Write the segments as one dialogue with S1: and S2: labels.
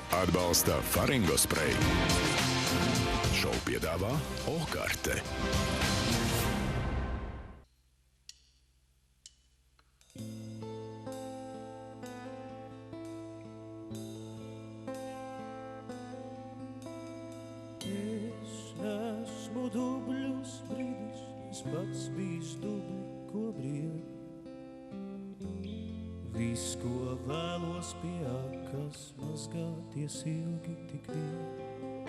S1: Atbalsta Faringospray. Šovu piedāvā Okarte.
S2: Es esmu dubļus brīdis, es pats bijis dubļi, ko brīvi. Viss, ko vēlos pie akas, mazgāties ilgi tik vien.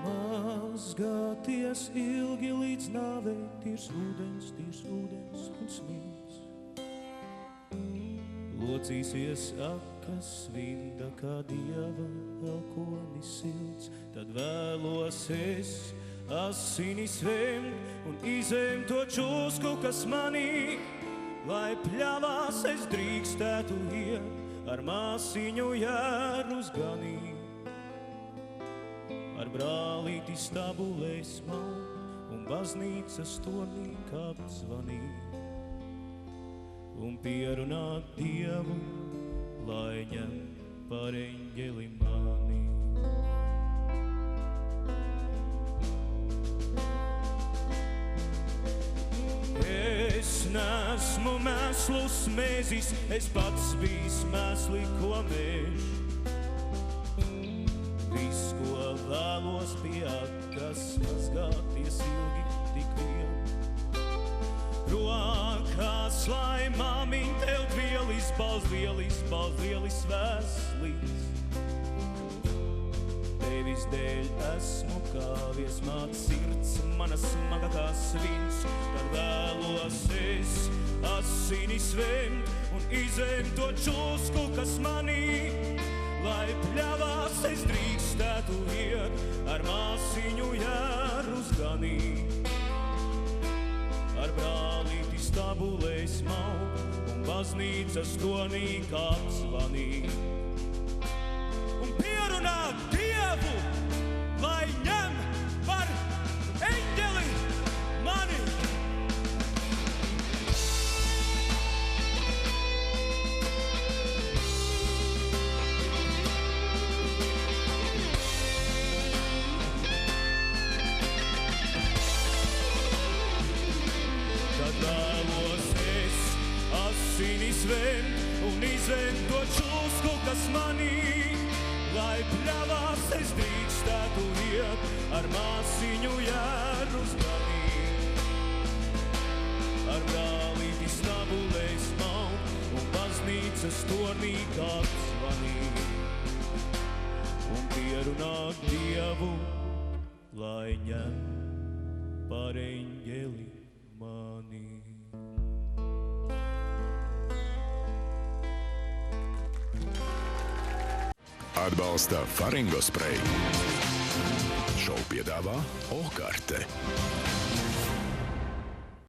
S2: Mazgāties ilgi līdz nāvei, tīrs ūdens un smils. Locīsies akas vinda, kā dieva elkonis silts. Tad vēlos es asinis vēmt un izēmt to čūsku, kas manī. Lai pļavās es drīkstētu iet, ar māsiņu jērus ganīt. Ar brālīti stabulēs man un baznīcas tornī kāpt zvanīt. Un pierunāt Dievu, lai ņem par eņģeli mani. Es nesmu mēslus mēzis, es pats bijis mēsli, ko mēž. Viss, ko vēlos pie akas, mazgāties ilgi tik vien. Rokās, lai māmiņ tev vielis, balzdielis vēslīs. Tevis dēļ esmu kāvies, māt sirds, mana smaga kā svins. Tad vēlos es asinis vēmt un izēmt to čūsku, kas manī. Lai pļavās es drīkstētu iet, ar māsiņu jērus ganīt. Ar brālīti stabulēs maut un baznīcas tonī kāpt zvanīt. Un pierunāt Dievu, lai ņem par eņģeli mani. Tad vēlos es asinis vēmt un izvēmt to čūsku, kas manī. Lai pļavās es drīkstētu iet, ar māsiņu jērus ganīt. Ar brālīti snabulēs maut un baznīcas tornī kāpt zvanīt. Un pierunāt Dievu, lai ņem par eņģeli mani.
S1: Atbalsta Faringospray. Šovu piedāvā Okarte.